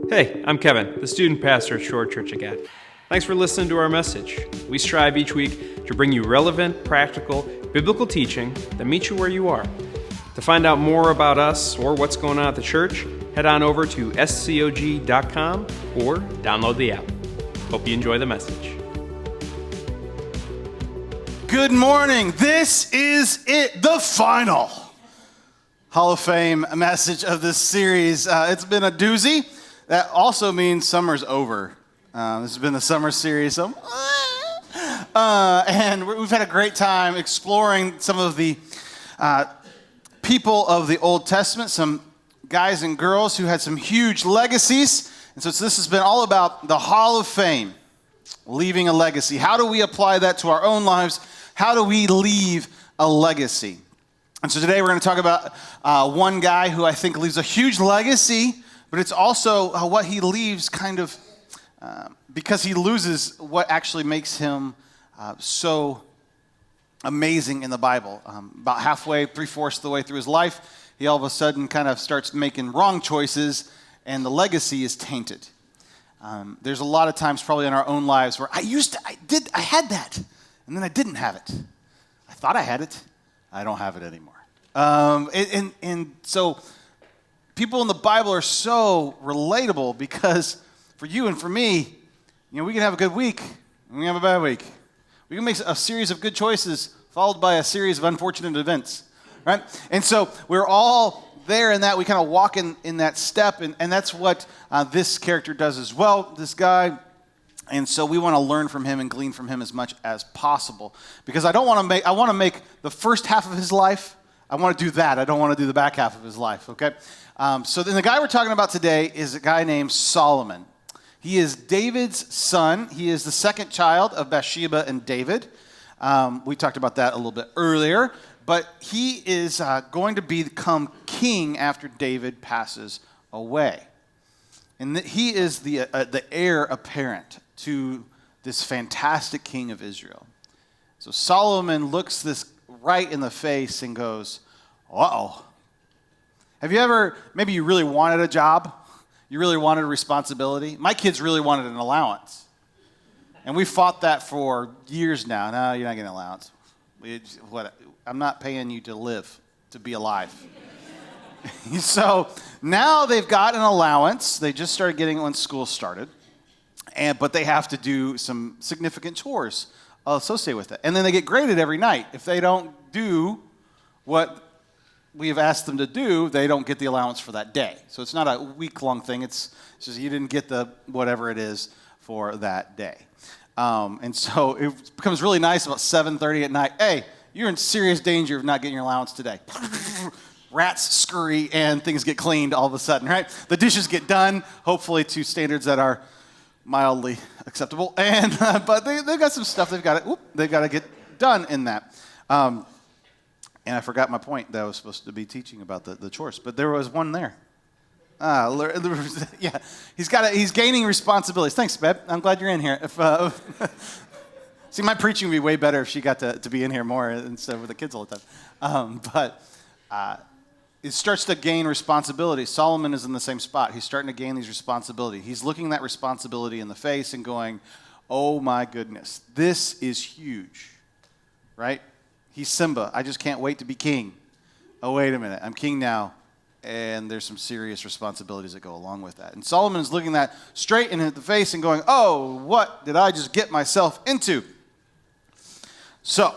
Hey, I'm Kevin, the student pastor at Shorewood Church again. Thanks for listening to our message. We strive each week to bring you relevant, practical, biblical teaching that meets you where you are. To find out more about us or what's going on at the church, head on over to scog.com or download the app. Hope you enjoy the message. Good morning. This is it, the final Hall of Fame message of this series. It's been a doozy. That also means summer's over. This has been the summer series. And we've had a great time exploring some of the people of the Old Testament, some guys and girls who had some huge legacies. And so this has been all about the Hall of Fame, leaving a legacy. How do we apply that to our own lives? How do we leave a legacy? And so today we're going to talk about one guy who I think leaves a huge legacy, but it's also what he leaves kind of because he loses what actually makes him so amazing in the Bible. About halfway, 3/4 of the way through his life, he all of a sudden kind of starts making wrong choices, and the legacy is tainted. There's a lot of times probably in our own lives where I had that, and then I didn't have it. I thought I had it. I don't have it anymore. And so people in the Bible are so relatable because for you and for me, we can have a good week and we can have a bad week. We can make a series of good choices followed by a series of unfortunate events, right? And so we're all there in that. We kind of walk in that step, and that's what this character does as well, this guy. And so we want to learn from him and glean from him as much as possible, because I want to make the first half of his life. I want to do that. I don't want to do the back half of his life, okay? So then the guy we're talking about today is a guy named Solomon. He is David's son. He is the second child of Bathsheba and David. We talked about that a little bit earlier, but he is going to become king after David passes away. And he is the heir apparent to this fantastic king of Israel. So Solomon looks this right in the face and goes, uh-oh. Have you ever, maybe you really wanted a job? You really wanted a responsibility? My kids really wanted an allowance. And we fought that for years now. No, you're not getting an allowance. I'm not paying you to live, to be alive. So now they've got an allowance. They just started getting it when school started. But they have to do some significant chores associated with it. And then they get graded every night. If they don't do what we have asked them to do, they don't get the allowance for that day. So it's not a week-long thing. It's just you didn't get the whatever it is for that day. And so it becomes really nice about 7:30 at night. Hey, you're in serious danger of not getting your allowance today. Rats scurry and things get cleaned all of a sudden, right? The dishes get done, hopefully to standards that are mildly acceptable. And but they've got some stuff they've got to get done in that. And I forgot my point that I was supposed to be teaching about the chores, but there was one there. Yeah, he's gaining responsibilities. Thanks, babe. I'm glad you're in here. See, my preaching would be way better if she got to be in here more instead of with the kids all the time. But it starts to gain responsibility. Solomon is in the same spot. He's starting to gain these responsibilities. He's looking that responsibility in the face and going, oh my goodness, this is huge, right? He's Simba. I just can't wait to be king. Oh, wait a minute. I'm king now. And there's some serious responsibilities that go along with that. And Solomon is looking that straight in the face and going, oh, what did I just get myself into? So,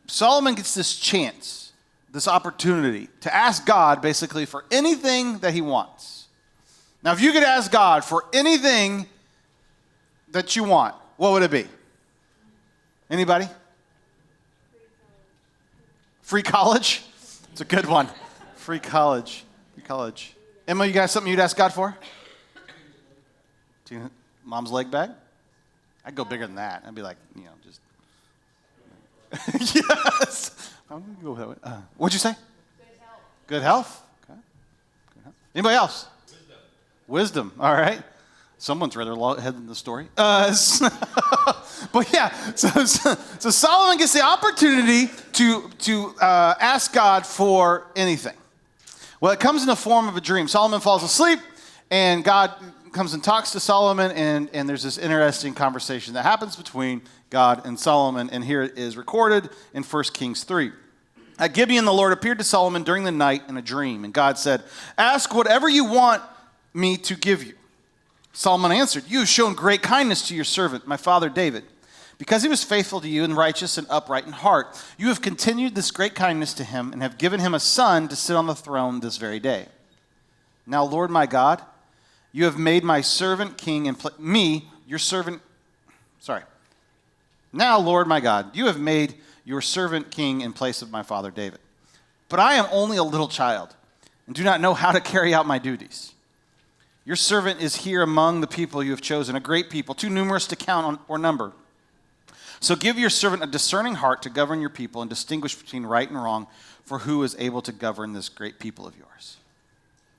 Solomon gets this chance, this opportunity to ask God basically for anything that he wants. Now, if you could ask God for anything that you want, what would it be? Anybody? Free college? It's a good one. Free college. Emma, you got something you'd ask God for? Mom's leg bag? I'd go bigger than that. I'd be like, just... Yes! I'm going to go with that. What'd you say? Good health. Okay. Good health. Anybody else? Wisdom. All right. Someone's rather ahead in the story. But yeah, so Solomon gets the opportunity to ask God for anything. Well, it comes in the form of a dream. Solomon falls asleep, And God comes and talks to Solomon, and there's this interesting conversation that happens between God and Solomon, and here it is recorded in 1 Kings 3. At Gibeon, the Lord appeared to Solomon during the night in a dream, and God said, "Ask whatever you want me to give you." Solomon answered, "You have shown great kindness to your servant, my father David. Because he was faithful to you and righteous and upright in heart, you have continued this great kindness to him and have given him a son to sit on the throne this very day. Now, Lord my God, you have made my servant king and Now, Lord my God, you have made your servant king in place of my father David. But I am only a little child and do not know how to carry out my duties. Your servant is here among the people you have chosen, a great people, too numerous to count or number. So give your servant a discerning heart to govern your people and distinguish between right and wrong, for who is able to govern this great people of yours?"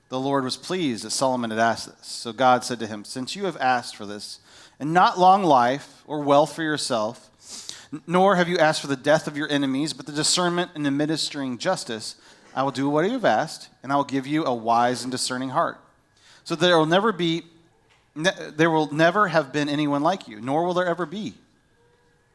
The Lord was pleased that Solomon had asked this. So God said to him, "Since you have asked for this, and not long life or wealth for yourself, nor have you asked for the death of your enemies, but the discernment and administering justice, I will do what you have asked, and I will give you a wise and discerning heart. So there will never have been anyone like you, nor will there ever be.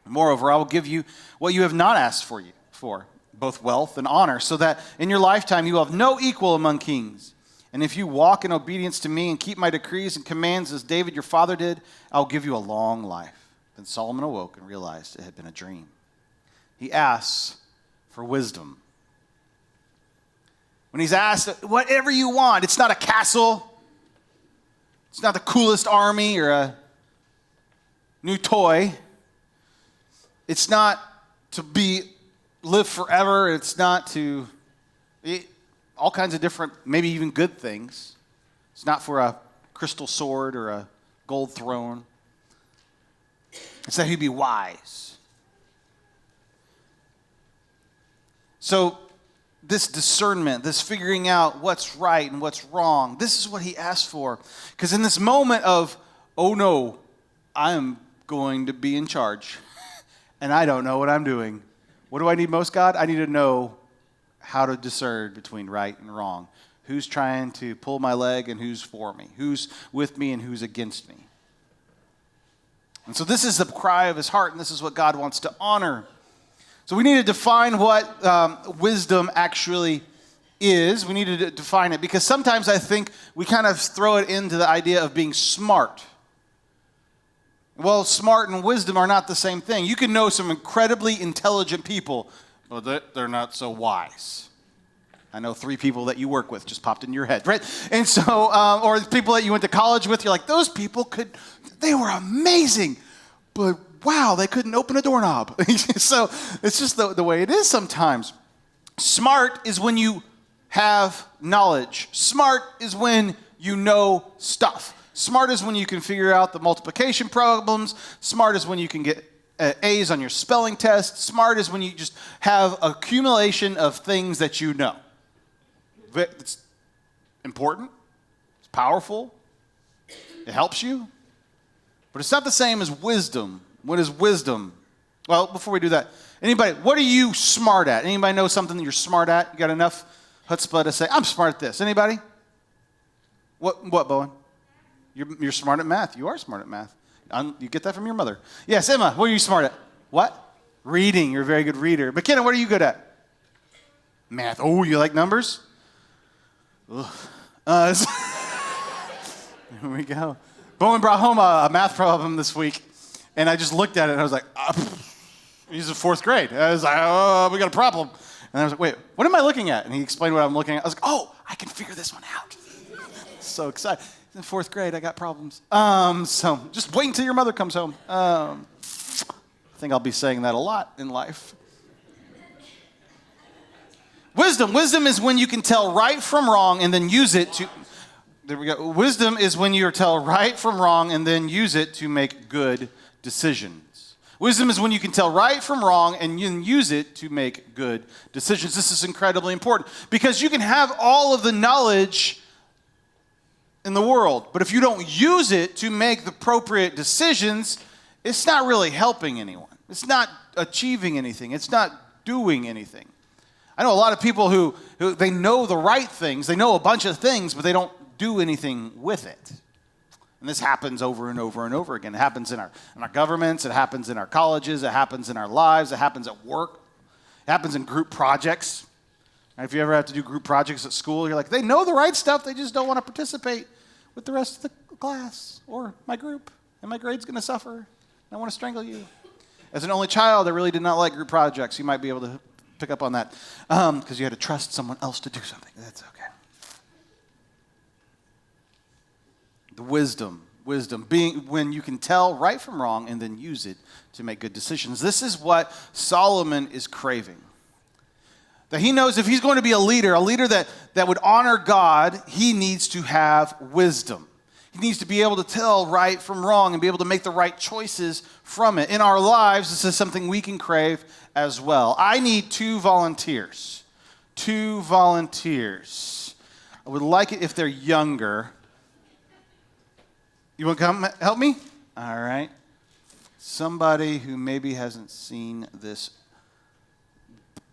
Moreover, I will give you what you have not asked for, both wealth and honor, so that in your lifetime you will have no equal among kings. And if you walk in obedience to me and keep my decrees and commands as David your father did, I will give you a long life." Then Solomon awoke and realized it had been a dream. He asks for wisdom. When he's asked, whatever you want, it's not a castle, it's not the coolest army or a new toy. It's not to live forever. It's not to all kinds of different, maybe even good things. It's not for a crystal sword or a gold throne. It's that he'd be wise. So this discernment, this figuring out what's right and what's wrong, this is what he asked for. Because in this moment of, oh no, I am going to be in charge. And I don't know what I'm doing. What do I need most, God? I need to know how to discern between right and wrong. Who's trying to pull my leg and who's for me? Who's with me and who's against me? And so this is the cry of his heart, and this is what God wants to honor. So we need to define what wisdom actually is. We need to define it, because sometimes I think we kind of throw it into the idea of being smart. Well, smart and wisdom are not the same thing. You can know some incredibly intelligent people, but they're not so wise. I know 3 people that you work with, just popped in your head, right? And so, or people that you went to college with, you're like, those people they were amazing, but wow, they couldn't open a doorknob. So it's just the way it is sometimes. Smart is when you have knowledge. Smart is when you know stuff. Smart is when you can figure out the multiplication problems. Smart is when you can get A's on your spelling test. Smart is when you just have accumulation of things that you know. It's important. It's powerful. It helps you. But it's not the same as wisdom. What is wisdom? Well, before we do that, anybody, what are you smart at? Anybody know something that you're smart at? You got enough chutzpah to say, I'm smart at this. Anybody? What, Bowen? You're smart at math. You are smart at math. You get that from your mother. Yes, Emma, what are you smart at? What? Reading. You're a very good reader. McKenna, what are you good at? Math. Oh, you like numbers? Here we go. Bowen brought home a math problem this week, and I just looked at it, and I was like, he's in 4th grade. I was like, oh, we got a problem. And I was like, wait, what am I looking at? And he explained what I'm looking at. I was like, oh, I can figure this one out. So excited. In 4th grade, I got problems. So just wait until your mother comes home. I think I'll be saying that a lot in life. Wisdom. Wisdom is when you can tell right from wrong and then use it to... There we go. Wisdom is when you tell right from wrong and then use it to make good decisions. Wisdom is when you can tell right from wrong and you use it to make good decisions. This is incredibly important because you can have all of the knowledge in the world, but if you don't use it to make the appropriate decisions, it's not really helping anyone. It's not achieving anything. It's not doing anything. I know a lot of people who they know the right things. They know a bunch of things, but they don't do anything with it. And this happens over and over and over again. It happens in our governments. It happens in our colleges. It happens in our lives. It happens at work. It happens in group projects. And if you ever have to do group projects at school, you're like, they know the right stuff. They just don't want to participate with the rest of the class or my group. And my grade's going to suffer. I want to strangle you. As an only child, I really did not like group projects. You might be able to pick up on that because you had to trust someone else to do something. That's okay. The wisdom being when you can tell right from wrong and then use it to make good decisions. This is what Solomon is craving. That he knows if he's going to be a leader that would honor God, he needs to have wisdom. He needs to be able to tell right from wrong and be able to make the right choices from it. In our lives, this is something we can crave as well. I need 2 volunteers. 2 volunteers. I would like it if they're younger. You want to come help me? All right. Somebody who maybe hasn't seen this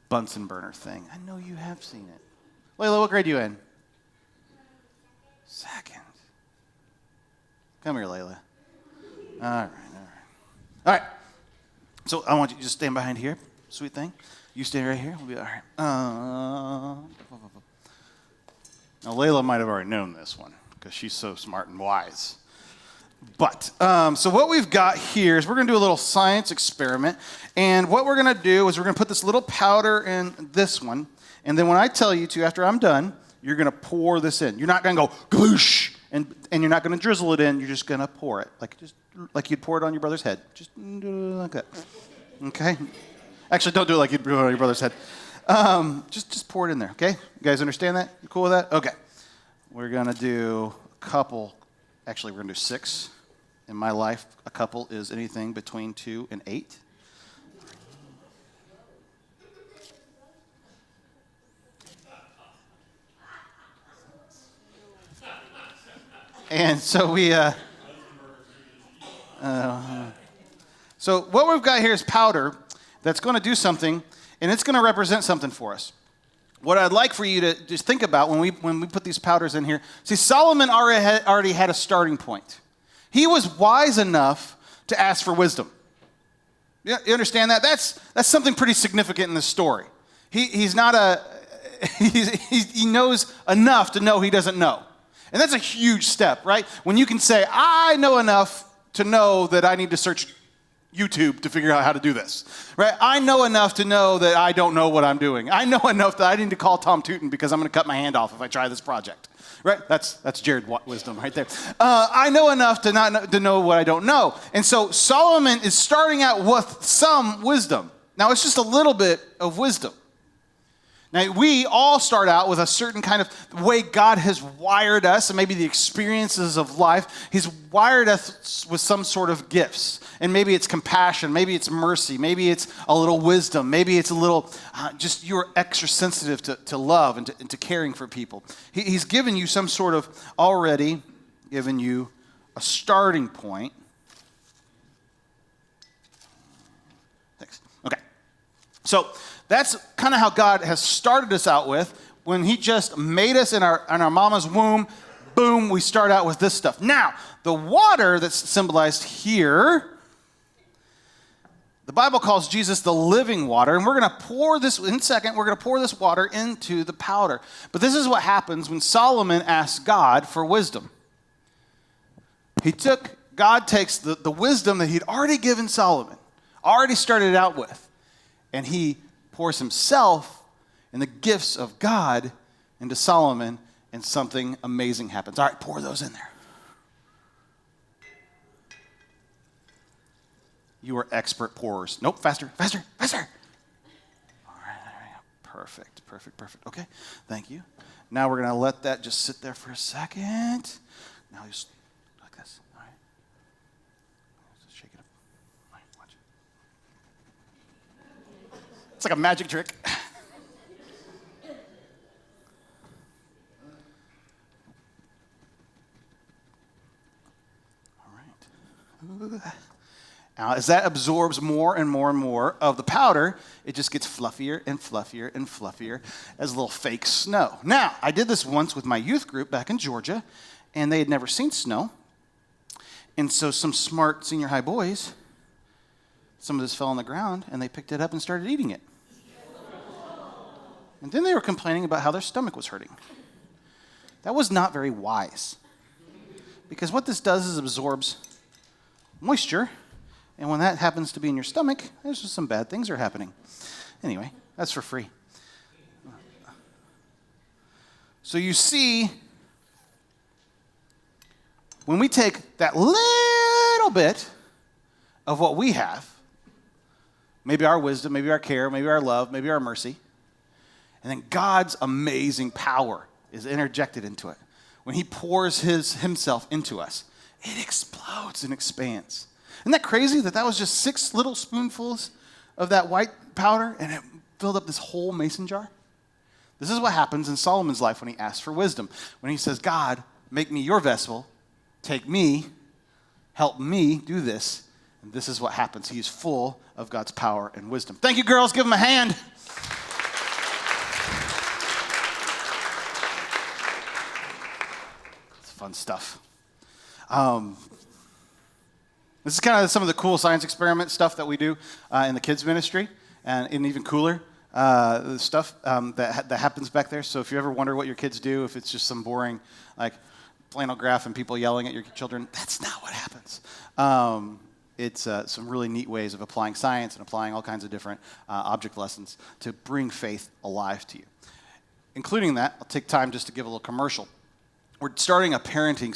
Bunsen burner thing. I know you have seen it. Layla, what grade are you in? Second. Come here, Layla. All right. All right. So I want you to just stand behind here. Sweet thing. You stay right here. We'll be all right. Now, Layla might have already known this one because she's so smart and wise. But, so what we've got here is we're going to do a little science experiment. And what we're going to do is we're going to put this little powder in this one. And then when I tell you to, after I'm done, you're going to pour this in. You're not going to go, gloosh, and you're not going to drizzle it in. You're just going to pour it, like you'd pour it on your brother's head. Just do it like that. Okay? Actually, don't do it like you'd pour it on your brother's head. Just pour it in there, okay? You guys understand that? You cool with that? Okay. We're going to do a couple. Actually, we're going to do 6. In my life, a couple is anything between 2 and 8. And so so what we've got here is powder that's going to do something, and it's going to represent something for us. What I'd like for you to just think about when we put these powders in here, see, Solomon already had a starting point. He was wise enough to ask for wisdom. You understand that? That's something pretty significant in this story. He knows enough to know he doesn't know. And that's a huge step, right? When you can say, I know enough to know that I need to search YouTube to figure out how to do this, right? I know enough to know that I don't know what I'm doing. I know enough that I need to call Tom Tootin because I'm going to cut my hand off if I try this project, right? That's Jared wisdom right there. I know enough to know what I don't know. And so Solomon is starting out with some wisdom. Now, it's just a little bit of wisdom. Now, we all start out with a certain kind of way God has wired us, and maybe the experiences of life. He's wired us with some sort of gifts. And maybe it's compassion, maybe it's mercy, maybe it's a little wisdom, maybe it's a little, just you're extra sensitive to love and to caring for people. He's given you some sort of, already given you a starting point. Thanks. Okay. So, that's kind of how God has started us out with. When he just made us in our mama's womb, boom, we start out with this stuff. Now, the water that's symbolized here, the Bible calls Jesus the living water, and we're going to pour this, in a second, we're going to pour this water into the powder. But this is what happens when Solomon asks God for wisdom. God takes the wisdom that he'd already given Solomon, already started out with, and he pours himself and the gifts of God into Solomon, and something amazing happens. All right, pour those in there. You are expert pourers. Nope, faster. All right. Perfect. Okay, thank you. Now we're going to let that just sit there for a second. Now just like this. All right. Just shake it up. All right, watch it. It's like a magic trick. All right. Now, as that absorbs more and more and more of the powder, it just gets fluffier and fluffier and fluffier as little fake snow. Now, I did this once with my youth group back in Georgia, and they had never seen snow. And so some smart senior high boys, some of this fell on the ground, and they picked it up and started eating it. And then they were complaining about how their stomach was hurting. That was not very wise. Because what this does is absorbs moisture, and when that happens to be in your stomach, there's just some bad things are happening. Anyway, that's for free. So you see, when we take that little bit of what we have, maybe our wisdom, maybe our care, maybe our love, maybe our mercy, and then God's amazing power is interjected into it. When he pours himself into us, it explodes and expands. Isn't that crazy that was just 6 little spoonfuls of that white powder and it filled up this whole mason jar? This is what happens in Solomon's life when he asks for wisdom. When he says, God, make me your vessel, take me, help me do this. And this is what happens. He is full of God's power and wisdom. Thank you, girls. Give them a hand. It's fun stuff. This is kind of some of the cool science experiment stuff that we do in the kids ministry, and even cooler the stuff that happens back there. So if you ever wonder what your kids do, if it's just some boring like flannel graph and people yelling at your children, that's not what happens. It's some really neat ways of applying science and applying all kinds of different object lessons to bring faith alive to you. Including that, I'll take time just to give a little commercial. We're starting a parenting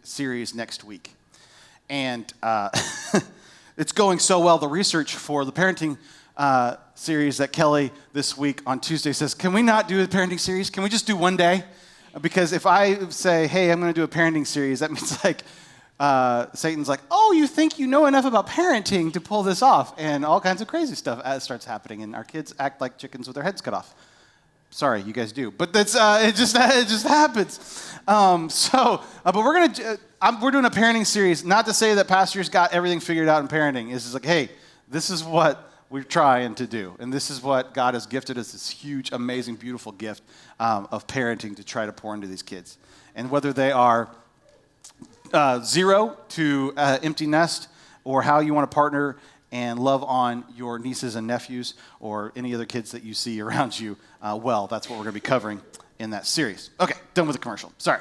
series next week. And it's going so well. The research for the parenting series that Kelly this week on Tuesday says, can we not do a parenting series? Can we just do one day? Because if I say, hey, I'm going to do a parenting series, that means like Satan's like, oh, you think you know enough about parenting to pull this off? And all kinds of crazy stuff starts happening. And our kids act like chickens with their heads cut off. Sorry, you guys do, but that's it just happens. But we're doing a parenting series. Not to say that pastors got everything figured out in parenting. It's just like, hey, this is what we're trying to do, and this is what God has gifted us, this huge, amazing, beautiful gift of parenting to try to pour into these kids. And whether they are 0 to empty nest, or how you want to partner and love on your nieces and nephews or any other kids that you see around you, that's what we're going to be covering in that series. Okay, done with the commercial. Sorry.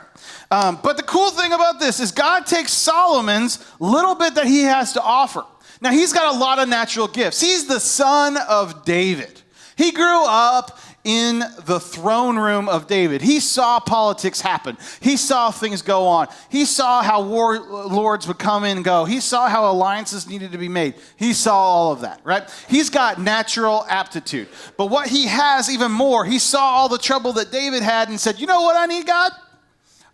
But the cool thing about this is God takes Solomon's little bit that he has to offer. Now, he's got a lot of natural gifts. He's the son of David. He grew up in the throne room of David. He saw politics happen. He saw things go on. He saw how warlords would come in and go. He saw how alliances needed to be made. He saw all of that, right? He's got natural aptitude. But what he has even more, he saw all the trouble that David had and said, you know what I need, God?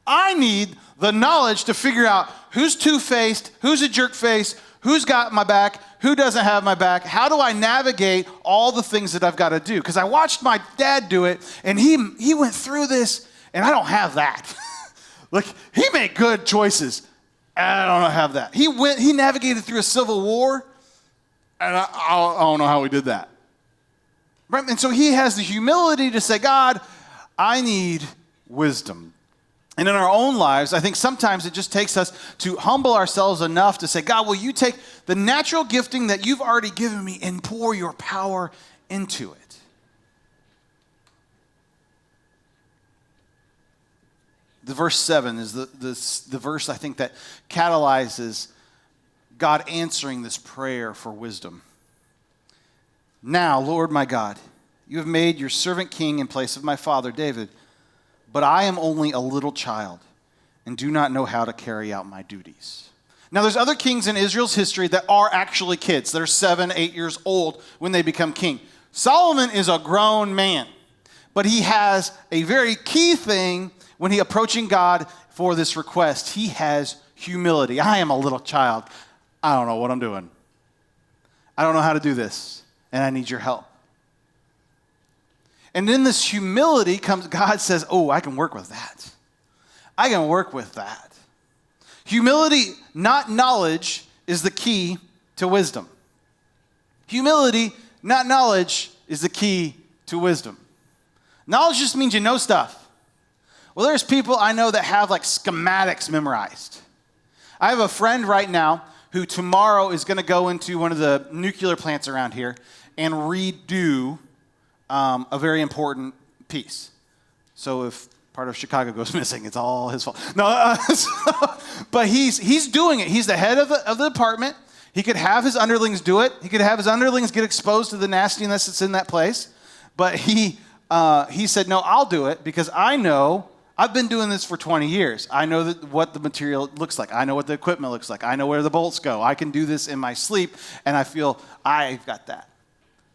I need the knowledge to figure out who's two-faced, who's a jerk-face, who's got my back, who doesn't have my back? How do I navigate all the things that I've got to do? Because I watched my dad do it, and he went through this, and I don't have that. Like, he made good choices, and I don't have that. He navigated through a civil war, and I don't know how he did that. Right? And so he has the humility to say, God, I need wisdom. And in our own lives, I think sometimes it just takes us to humble ourselves enough to say, God, will you take the natural gifting that you've already given me and pour your power into it? The verse 7 is the verse, I think, that catalyzes God answering this prayer for wisdom. Now, Lord my God, you have made your servant king in place of my father David. But I am only a little child and do not know how to carry out my duties. Now, there's other kings in Israel's history that are actually kids, that are 7, 8 years old when they become king. Solomon is a grown man, but he has a very key thing when he's approaching God for this request. He has humility. I am a little child. I don't know what I'm doing. I don't know how to do this, and I need your help. And in this humility comes, God says, oh, I can work with that. I can work with that. Humility, not knowledge, is the key to wisdom. Humility, not knowledge, is the key to wisdom. Knowledge just means you know stuff. Well, there's people I know that have like schematics memorized. I have a friend right now who tomorrow is going to go into one of the nuclear plants around here and redo a very important piece. So if part of Chicago goes missing, it's all his fault. No, but he's doing it. He's the head of the department. He could have his underlings do it. He could have his underlings get exposed to the nastiness that's in that place. But he said, no, I'll do it because I know I've been doing this for 20 years. I know what the material looks like. I know what the equipment looks like. I know where the bolts go. I can do this in my sleep, and I feel I've got that.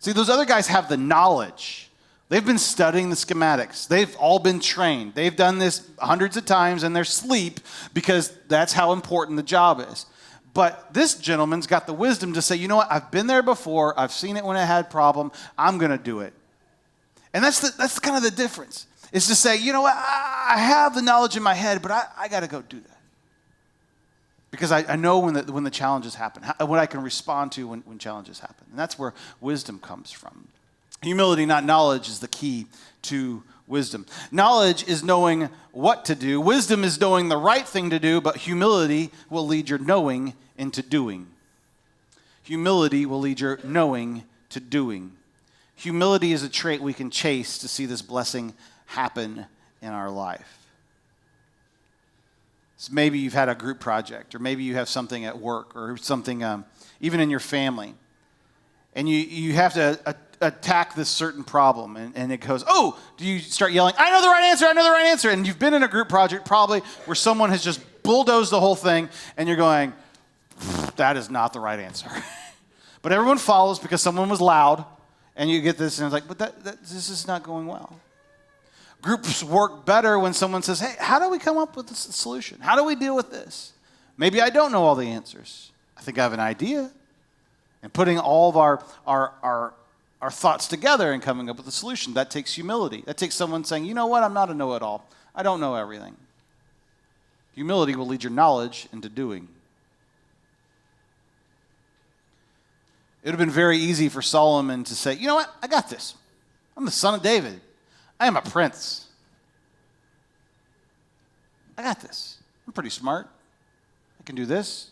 See, those other guys have the knowledge. They've been studying the schematics. They've all been trained. They've done this hundreds of times in their sleep because that's how important the job is. But this gentleman's got the wisdom to say, you know what, I've been there before. I've seen it when I had a problem. I'm going to do it. And that's kind of the difference. Is to say, you know what, I have the knowledge in my head, but I got to go do that. Because I know when the challenges happen, what I can respond to when challenges happen. And that's where wisdom comes from. Humility, not knowledge, is the key to wisdom. Knowledge is knowing what to do. Wisdom is knowing the right thing to do, but humility will lead your knowing into doing. Humility will lead your knowing to doing. Humility is a trait we can chase to see this blessing happen in our life. So maybe you've had a group project, or maybe you have something at work, or something even in your family, and you have to attack this certain problem, and it goes, oh, do you start yelling, I know the right answer, I know the right answer, and you've been in a group project probably where someone has just bulldozed the whole thing, and you're going, that is not the right answer. But everyone follows because someone was loud, and you get this, and it's like, but this is not going well. Groups work better when someone says, hey, how do we come up with a solution? How do we deal with this? Maybe I don't know all the answers. I think I have an idea. And putting all of our thoughts together and coming up with a solution, that takes humility. That takes someone saying, you know what, I'm not a know-it-all. I don't know everything. Humility will lead your knowledge into doing. It would have been very easy for Solomon to say, you know what, I got this. I'm the son of David. I am a prince. I got this. I'm pretty smart. I can do this.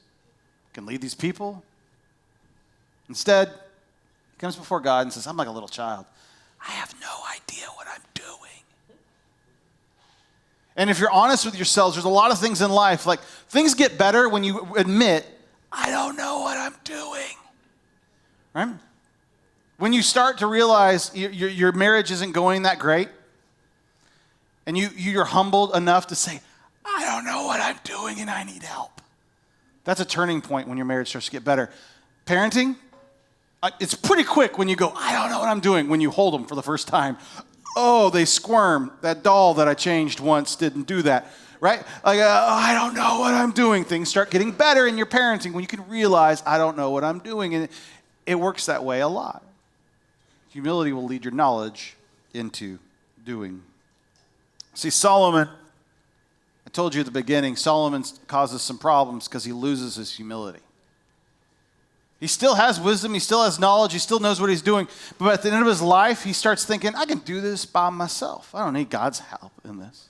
I can lead these people. Instead, he comes before God and says, I'm like a little child. I have no idea what I'm doing. And if you're honest with yourselves, there's a lot of things in life, like things get better when you admit, I don't know what I'm doing. Right? When you start to realize your marriage isn't going that great, and you're humbled enough to say, I don't know what I'm doing and I need help. That's a turning point when your marriage starts to get better. Parenting, it's pretty quick when you go, I don't know what I'm doing, when you hold them for the first time. Oh, they squirm. That doll that I changed once didn't do that. Right? Like, I don't know what I'm doing. Things start getting better in your parenting when you can realize, I don't know what I'm doing. And it works that way a lot. Humility will lead your knowledge into doing. See, Solomon, I told you at the beginning, Solomon causes some problems because he loses his humility. He still has wisdom, he still has knowledge, he still knows what he's doing, but at the end of his life, he starts thinking, I can do this by myself. I don't need God's help in this.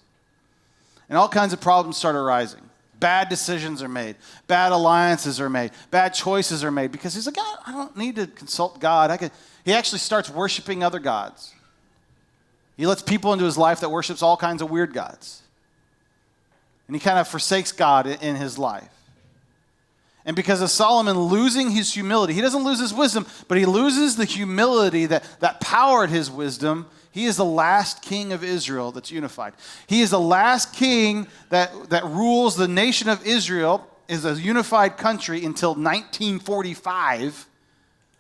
And all kinds of problems start arising. Bad decisions are made. Bad alliances are made. Bad choices are made because he's like, I don't need to consult God. He actually starts worshiping other gods. He lets people into his life that worships all kinds of weird gods. And he kind of forsakes God in his life. And because of Solomon losing his humility, he doesn't lose his wisdom, but he loses the humility that powered his wisdom. He is the last king of Israel that's unified. He is the last king that rules the nation of Israel as a unified country until 1945,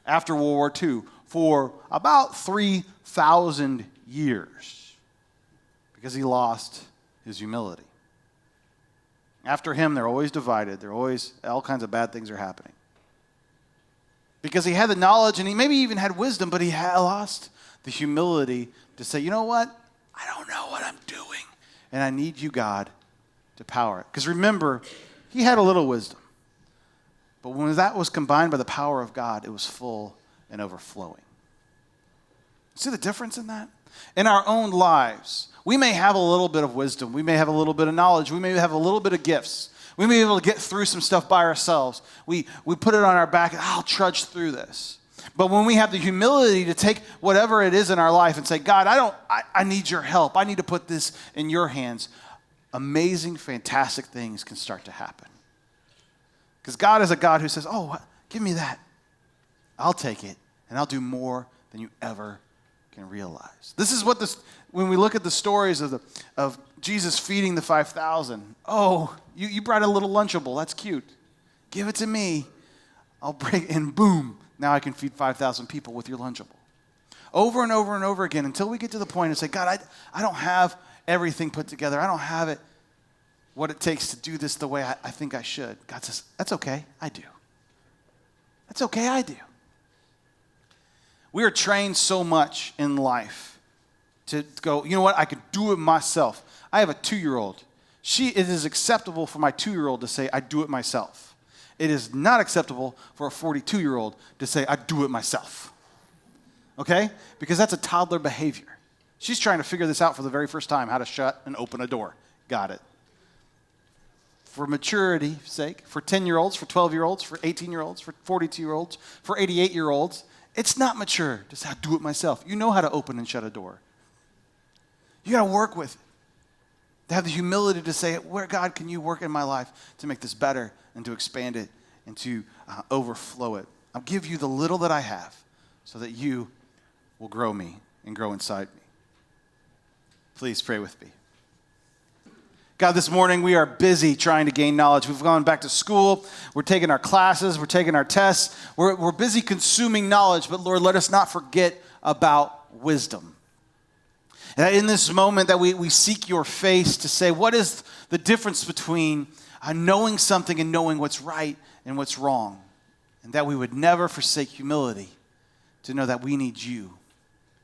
after World War II, for about 3,000 years, because he lost his humility. After him, they're always divided. They're always, all kinds of bad things are happening. Because he had the knowledge and he maybe even had wisdom, but he had lost the humility to say, you know what? I don't know what I'm doing, and I need you, God, to power it. Because remember, he had a little wisdom, But when that was combined by the power of God, it was full and overflowing. See the difference in that? In our own lives, we may have a little bit of wisdom. We may have a little bit of knowledge. We may have a little bit of gifts. We may be able to get through some stuff by ourselves. We put it on our back and I'll trudge through this. But when we have the humility to take whatever it is in our life and say, God, I need your help. I need to put this in your hands. Amazing, fantastic things can start to happen. Because God is a God who says, oh, give me that. I'll take it, and I'll do more than you ever can realize. This is what when we look at the stories of Jesus feeding the 5,000. Oh, you brought a little Lunchable. That's cute. Give it to me. I'll break, and boom, now I can feed 5,000 people with your Lunchable. Over and over and over again until we get to the point and say, God, I don't have everything put together. I don't have it, what it takes to do this the way I think I should. God says, that's okay, I do. That's okay, I do. We are trained so much in life to go, you know what, I can do it myself. I have a 2-year-old. It is acceptable for my 2-year-old to say, I do it myself. It is not acceptable for a 42-year-old to say, I do it myself. Okay? Because that's a toddler behavior. She's trying to figure this out for the very first time, how to shut and open a door. Got it. For maturity's sake, for 10-year-olds, for 12-year-olds, for 18-year-olds, for 42-year-olds, for 88-year-olds, it's not mature to say, I do it myself. You know how to open and shut a door. You got to work with it. To have the humility to say, where, God, can you work in my life to make this better and to expand it and to overflow it? I'll give you the little that I have so that you will grow me and grow inside me. Please pray with me. God, this morning we are busy trying to gain knowledge. We've gone back to school. We're taking our classes. We're taking our tests. We're busy consuming knowledge, but Lord, let us not forget about wisdom. And in this moment that we seek your face to say, what is the difference between knowing something and knowing what's right and what's wrong? And that we would never forsake humility to know that we need you,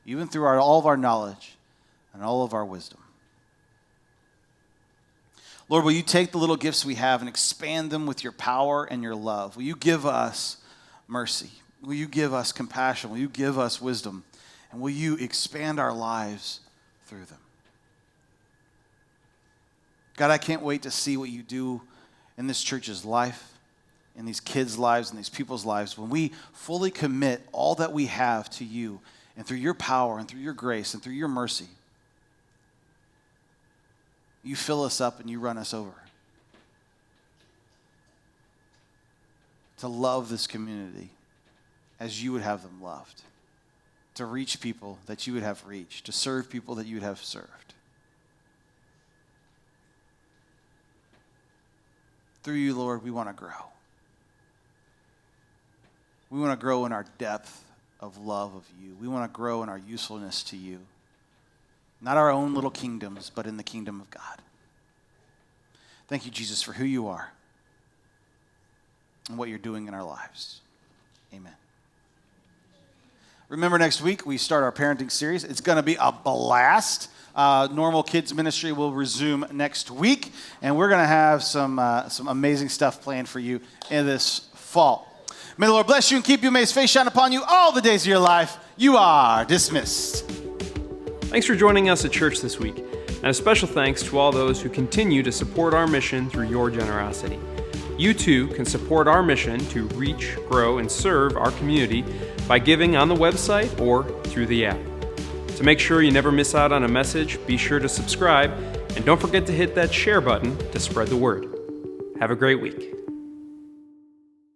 even through all of our knowledge and all of our wisdom. Lord, will you take the little gifts we have and expand them with your power and your love? Will you give us mercy? Will you give us compassion? Will you give us wisdom? And will you expand our lives through them? God, I can't wait to see what you do in this church's life, in these kids' lives, in these people's lives, when we fully commit all that we have to you, and through your power and through your grace and through your mercy, you fill us up and you run us over. To love this community as you would have them loved. To reach people that you would have reached. To serve people that you would have served. Through you, Lord, we want to grow. We want to grow in our depth of love of you. We want to grow in our usefulness to you. Not our own little kingdoms, but in the kingdom of God. Thank you, Jesus, for who you are and what you're doing in our lives. Amen. Remember, next week we start our parenting series. It's going to be a blast. Normal Kids Ministry will resume next week, and we're going to have some amazing stuff planned for you in this fall. May the Lord bless you and keep you. May his face shine upon you all the days of your life. You are dismissed. Thanks for joining us at church this week, and a special thanks to all those who continue to support our mission through your generosity. You too can support our mission to reach, grow, and serve our community by giving on the website or through the app. To make sure you never miss out on a message, be sure to subscribe, and don't forget to hit that share button to spread the word. Have a great week.